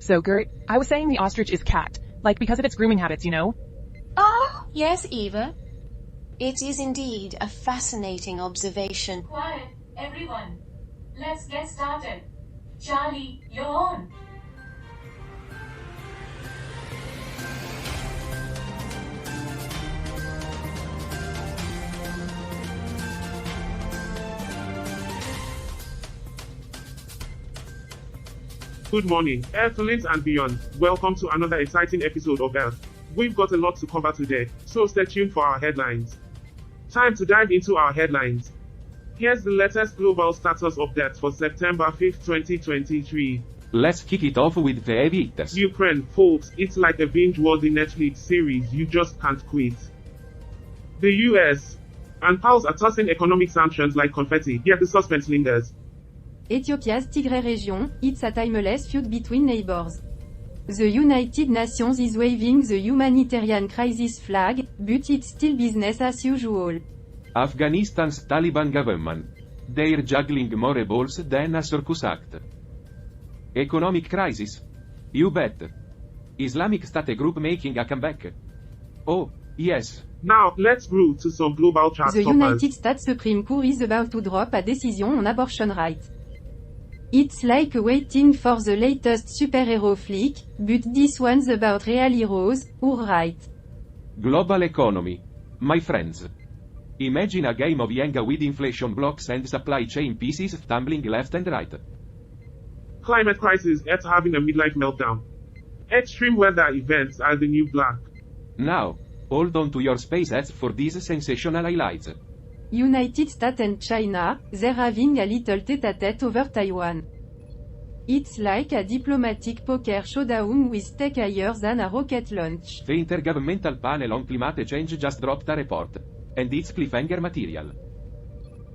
So Gert, I was saying the ostrich is cat, like because of its grooming habits, you know? Ah, yes, Eva. It is indeed a fascinating observation. Quiet, everyone. Let's get started. Charlie, you're on. Good morning, Earthlings and beyond. Welcome to another exciting episode of Earth. We've got a lot to cover today, so stay tuned for our headlines. Time to dive into our headlines. Here's the latest global status update for September 5th, 2023. Let's kick it off with the heavy hitters. Ukraine, folks, it's like a binge-worthy Netflix series you just can't quit. The US and pals are tossing economic sanctions like confetti, yet the suspense lingers. Ethiopia's Tigray region, it's a timeless feud between neighbors. The United Nations is waving the humanitarian crisis flag, but it's still business as usual. Afghanistan's Taliban government. They're juggling more balls than a circus act. Economic crisis? You bet. Islamic State group making a comeback. Oh, yes. Now, let's move to some global chart The toppers. United States Supreme Court is about to drop a decision on abortion rights. It's like waiting for the latest superhero flick, but this one's about real heroes, right? Global economy. My friends. Imagine a game of Jenga with inflation blocks and supply chain pieces tumbling left and right. Climate crisis, Earth having a midlife meltdown. Extreme weather events are the new black. Now, hold on to your space hats for these sensational highlights. United States and China, they're having a little tete-a-tete over Taiwan. It's like a diplomatic poker showdown with tech higher than a rocket launch. The Intergovernmental Panel on Climate Change just dropped a report. And it's cliffhanger material.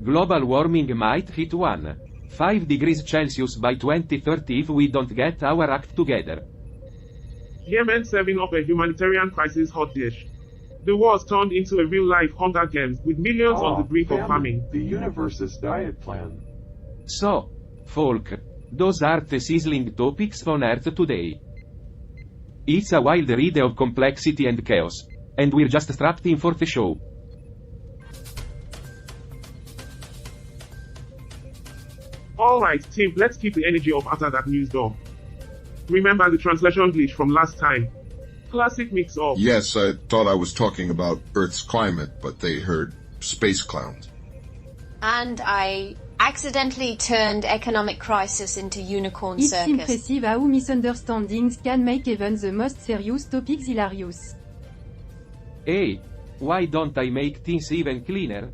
Global warming might hit 1.5 degrees Celsius by 2030 if we don't get our act together. Yemen serving up a humanitarian crisis hot dish. The war's turned into a real-life Hunger Games with millions on the brink of famine. The universe's diet plan. So, folk, those are the sizzling topics on Earth today. It's a wild ride of complexity and chaos. And we're just strapped in for the show. Alright team, let's keep the energy up after that news though. Remember the translation glitch from last time? Classic mix-up. Yes, I thought I was talking about Earth's climate, but they heard space clowns. And I accidentally turned economic crisis into unicorn It's circus. impressive how misunderstandings can make even the most serious topics hilarious. Hey, why don't I make things even cleaner?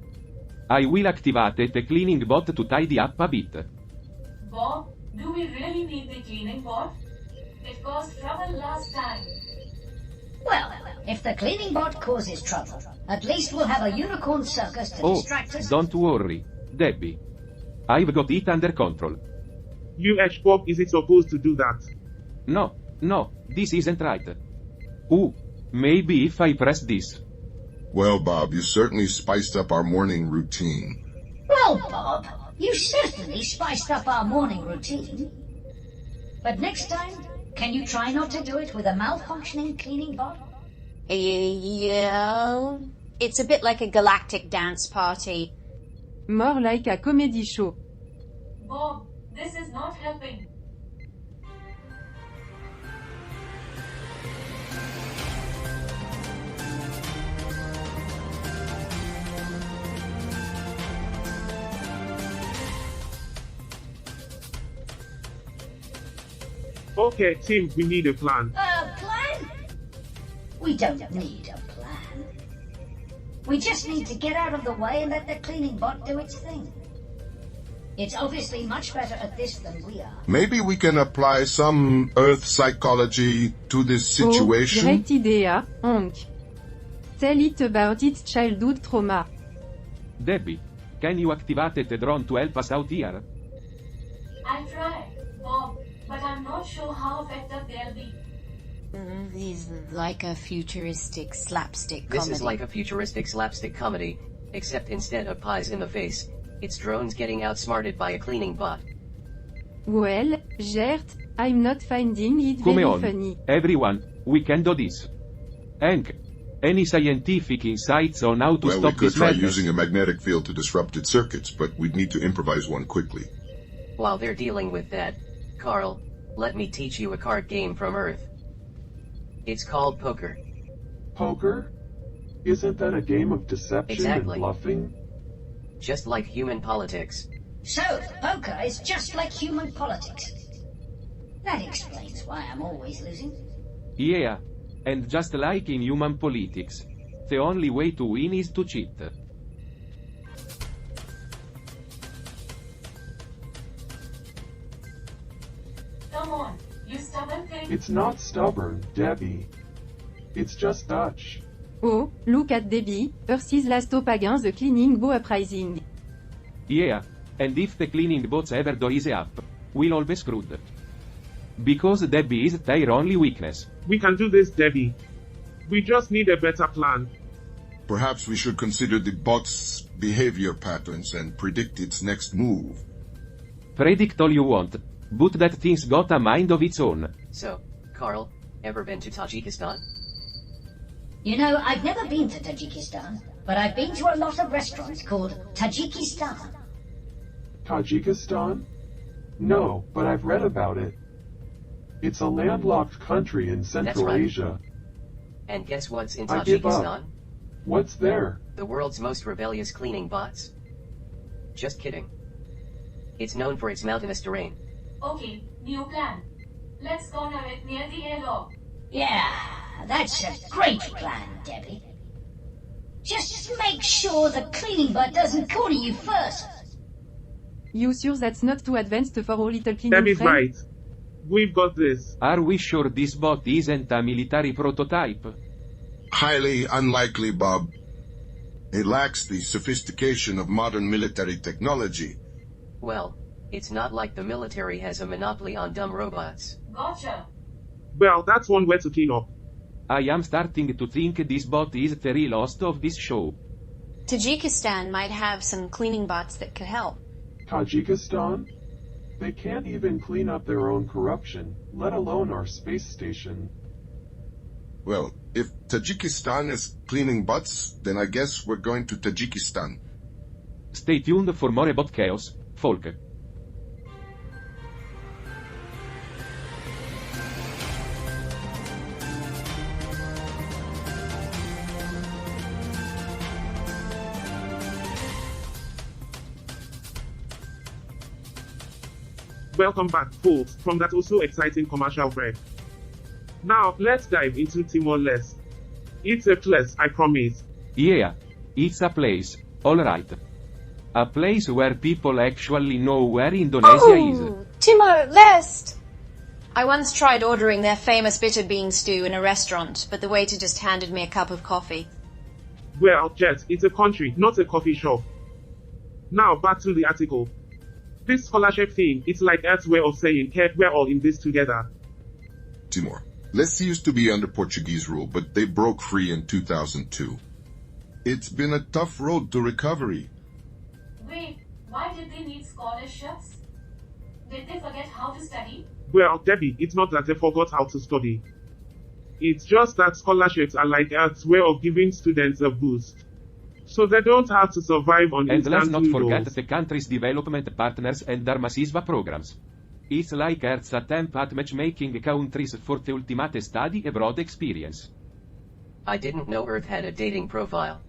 I will activate the cleaning bot to tidy up a bit. Bob, do we really need the cleaning bot? It caused trouble last time. Well, if the cleaning bot causes trouble, at least we'll have a unicorn circus to distract us. Don't worry, Debbie. I've got it under control. Bob, is it supposed to do that? No, this isn't right. Ooh, maybe if I press this. Well, Bob, you certainly spiced up our morning routine. Well, Bob, you certainly spiced up our morning routine. But next time, can you try not to do it with a malfunctioning cleaning bot? Yeah. It's a bit like a galactic dance party. More like a comedy show. Bob, this is not helping. Okay team, we need a plan. A plan? We don't need a plan. We just need to get out of the way and let the cleaning bot do its thing. It's obviously much better at this than we are. Maybe we can apply some Earth psychology to this situation? Oh, great idea, Hank. Tell it about its childhood trauma. Debbie, can you activate the drone to help us out here? I'll try, Bob, but I'm not sure how effective they'll be. This is like a futuristic slapstick comedy. This is like a futuristic slapstick comedy, except instead of pies in the face, it's drones getting outsmarted by a cleaning bot. Well, Gert, I'm not finding it Come very on, funny. everyone, we can do this. Hank, any scientific insights on how to Well, we stop could this try madness? using a magnetic field to disrupt its circuits, but we'd need to improvise one quickly. While they're dealing with that, Carl, let me teach you a card game from Earth. It's called poker. Poker? Isn't that a game of deception Exactly. and bluffing? Just like human politics. So, poker is just like human politics. That explains why I'm always losing. Yeah. And just like in human politics, the only way to win is to cheat. Come on, you stubborn thing. It's not stubborn, Debbie. It's just Dutch. Oh, look at Debbie, Earth's last pagans the cleaning bow uprising. Yeah. And if the cleaning bots ever doise up, we'll all be screwed. Because Debbie is their only weakness. We can do this, Debbie. We just need a better plan. Perhaps we should consider the bot's behavior patterns and predict its next move. Predict all you want, but that thing's got a mind of its own. So, Carl, ever been to Tajikistan? You know, I've never been to Tajikistan, but I've been to a lot of restaurants called Tajikistan. Tajikistan? No, but I've read about it. It's a landlocked country in Central right. Asia. And guess what's in I give up. Tajikistan? What's there? The world's most rebellious cleaning bots. Just kidding. It's known for its mountainous terrain. Okay, new plan. Let's corner it near the airlock. Yeah, that's a great plan, Debbie. Just make sure the cleaning bot doesn't corner you first. You sure that's not too advanced for our little cleaning Debbie's friend? right. We've got this. Are we sure this bot isn't a military prototype? Highly unlikely, Bob. It lacks the sophistication of modern military technology. Well, it's not like the military has a monopoly on dumb robots. Gotcha. Well, that's one way to clean up. I am starting to think this bot is the real host of this show. Tajikistan might have some cleaning bots that could help. Tajikistan? They can't even clean up their own corruption, let alone our space station. Well, if Tajikistan is cleaning butts, then I guess we're going to Tajikistan. Stay tuned for more bot chaos, folk. Welcome back, folks, from that also exciting commercial break. Now, let's dive into Timor-Leste. It's a place, I promise. Yeah. It's a place, alright. A place where people actually know where Indonesia is. Timor-Leste! I once tried ordering their famous bitter bean stew in a restaurant, but the waiter just handed me a cup of coffee. Well, Jet, it's a country, not a coffee shop. Now, back to the article. This scholarship thing, it's like Earth's way of saying, hey, we're all in this together. Timor. Leste used to be under Portuguese rule, but they broke free in 2002. It's been a tough road to recovery. Wait, why did they need scholarships? Did they forget how to study? Well, Debbie, it's not that they forgot how to study. It's just that scholarships are like Earth's way of giving students a boost. So they don't have to survive on And instant let's not forget noodles. the country's development partners and their massive programs. It's like Earth's attempt at matchmaking countries for the ultimate study abroad experience. I didn't know Earth had a dating profile.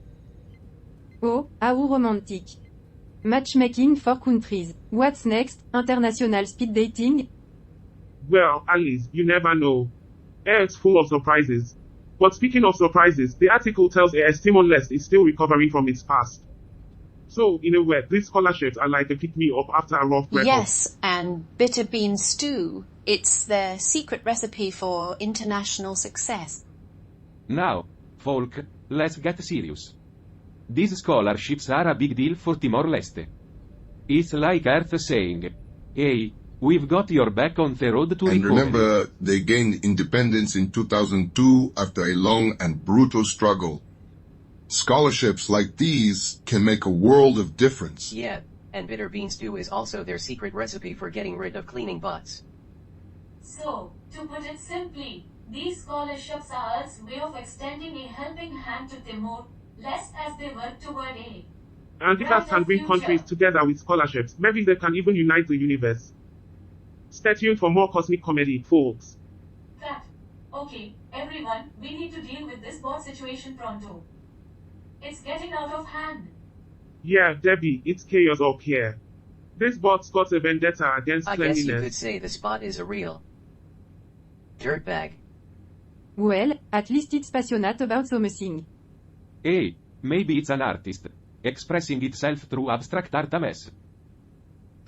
Oh, how romantic. Matchmaking for countries. What's next? International speed dating? Well, Alice, you never know. Earth's full of surprises. But speaking of surprises, the article tells us Timor-Leste is still recovering from its past. So, in a way, these scholarships are like a pick-me-up after a rough breakup. Yes, and bitter bean stew. It's their secret recipe for international success. Now, folk, let's get serious. These scholarships are a big deal for Timor-Leste. It's like Earth saying, hey, we've got your back on the road to And recovery. remember, they gained independence in 2002 after a long and brutal struggle. Scholarships like these can make a world of difference. Yeah, and bitter bean stew is also their secret recipe for getting rid of cleaning bots. So, to put it simply, these scholarships are Earth's way of extending a helping hand to Timor, lest as they work toward a And if Earth can bring countries together with scholarships, maybe they can even unite the universe. Stay tuned for more cosmic comedy, folks. Cut. Okay, everyone, we need to deal with this bot situation pronto. It's getting out of hand. Yeah, Debbie, it's chaos up here. This bot's got a vendetta against I cleanliness. guess you could say the spot is a real dirtbag. Well, at least it's passionate about something. Hey, maybe it's an artist, expressing itself through abstract art mess.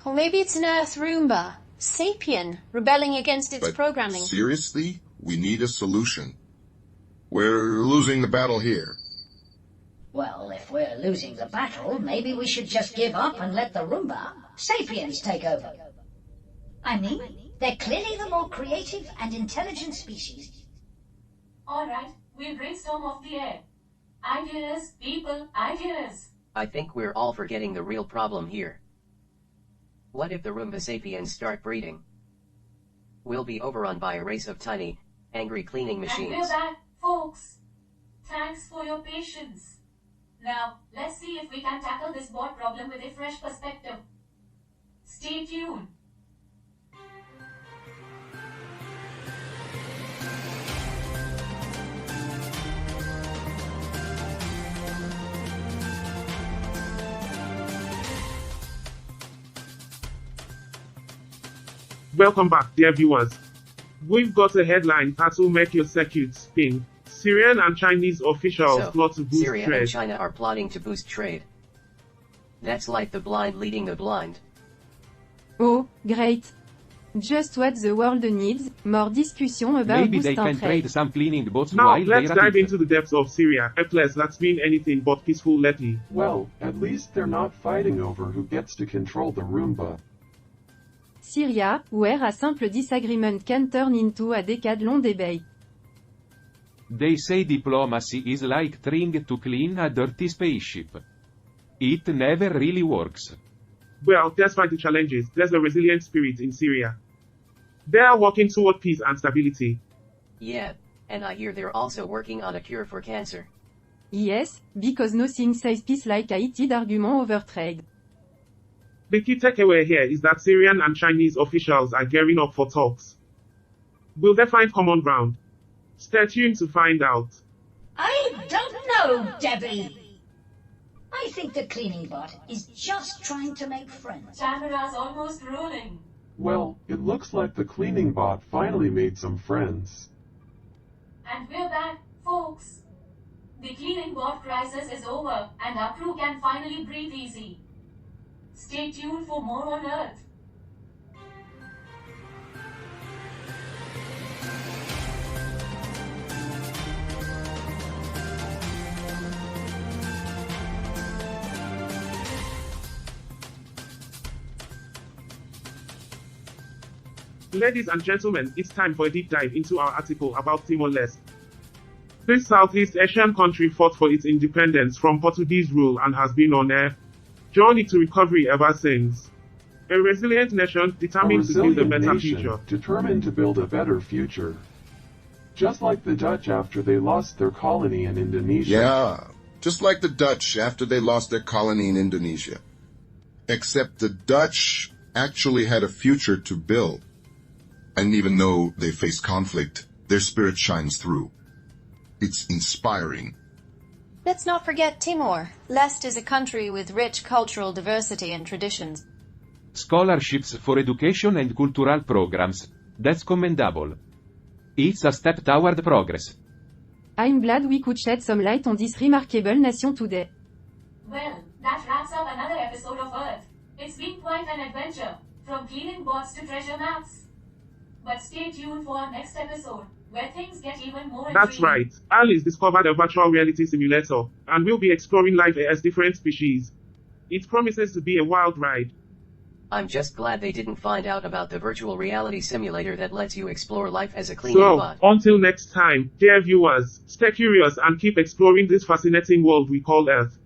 Or maybe it's an Earth Roomba, sapien, rebelling against its But programming. seriously, we need a solution. We're losing the battle here. Well, if we're losing the battle, maybe we should just give up and let the Roomba, sapiens, take over. I mean, they're clearly the more creative and intelligent species. Alright, we'll brainstorm off the air. Ideas, people, ideas. I think we're all forgetting the real problem here. What if the Roomba sapiens start breeding? We'll be overrun by a race of tiny, angry cleaning And we're machines. back, folks. Thanks for your patience. Now, let's see if we can tackle this bot problem with a fresh perspective. Stay tuned. Welcome back, dear viewers. We've got a headline that will make your circuit spin. Syrian and Chinese officials So, plot to boost Syria and trade. China are plotting to boost trade. That's like the blind leading the blind. Oh, great. Just what the world needs, more discussion about Maybe they boosting can trade trade. some cleaning bots Now, while let's they're dive at it. into the depths of Syria, a place that's been anything but peaceful lately. Well, at least they're not fighting over who gets to control the Roomba. Syria, where a simple disagreement can turn into a decade-long debate. They say diplomacy is like trying to clean a dirty spaceship. It never really works. Well, despite the challenges, there's a resilient spirit in Syria. They are working toward peace and stability. Yeah, and I hear they're also working on a cure for cancer. Yes, because nothing says peace like a heated argument over trade. The key takeaway here is that Syrian and Chinese officials are gearing up for talks. Will they find common ground? Stay tuned to find out. I don't know, Debbie. I think the cleaning bot is just trying to make friends. Camera's almost rolling. Well, it looks like the cleaning bot finally made some friends. And we're back, folks. The cleaning bot crisis is over, and our crew can finally breathe easy. Stay tuned for more on Earth. Ladies and gentlemen, it's time for a deep dive into our article about Timor-Leste. This Southeast Asian country fought for its independence from Portuguese rule and has been on a journey to recovery ever since. A resilient nation A determined to build a resilient better nation future. determined to build a better future. Just like the Dutch after they lost their colony in Indonesia. Yeah, just like the Dutch after they lost their colony in Indonesia. Except the Dutch actually had a future to build. And even though they face conflict, their spirit shines through. It's inspiring. Let's not forget Timor. Leste is a country with rich cultural diversity and traditions. Scholarships for education and cultural programs. That's commendable. It's a step toward progress. I'm glad we could shed some light on this remarkable nation today. Well, that wraps up another episode of Earth. It's been quite an adventure, from cleaning bots to treasure maps. But stay tuned for our next episode, where things get even more That's intriguing. right. Alice discovered a virtual reality simulator, and we'll be exploring life as different species. It promises to be a wild ride. I'm just glad they didn't find out about the virtual reality simulator that lets you explore life as a cleaning So, bot. until next time, dear viewers, stay curious and keep exploring this fascinating world we call Earth.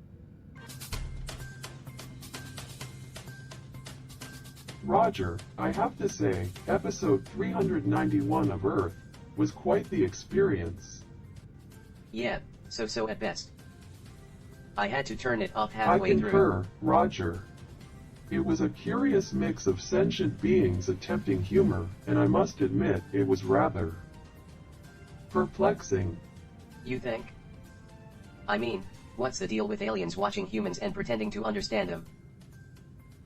Roger, I have to say, episode 391 of Earth was quite the experience. Yeah, so at best. I had to turn it off I halfway concur, through. Roger. It was a curious mix of sentient beings attempting humor, and I must admit it was rather perplexing. You think? I mean, what's the deal with aliens watching humans and pretending to understand them?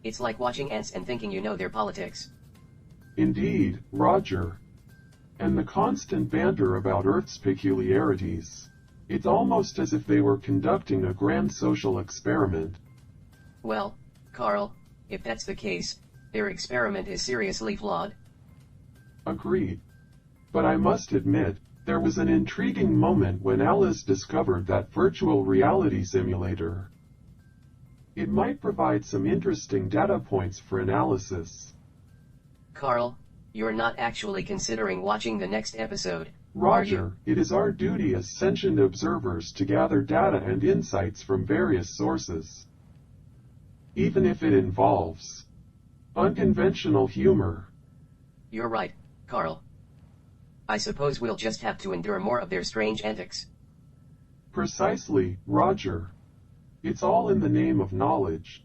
It's like watching ants and thinking you know their politics. Indeed, Roger. And the constant banter about Earth's peculiarities. It's almost as if they were conducting a grand social experiment. Well, Carl, if that's the case, their experiment is seriously flawed. Agreed. But I must admit, there was an intriguing moment when Alice discovered that virtual reality simulator. It might provide some interesting data points for analysis. Carl, you're not actually considering watching the next episode, are Roger, you? it is our duty as sentient observers to gather data and insights from various sources. Even if it involves unconventional humor. You're right, Carl. I suppose we'll just have to endure more of their strange antics. Precisely, Roger. It's all in the name of knowledge.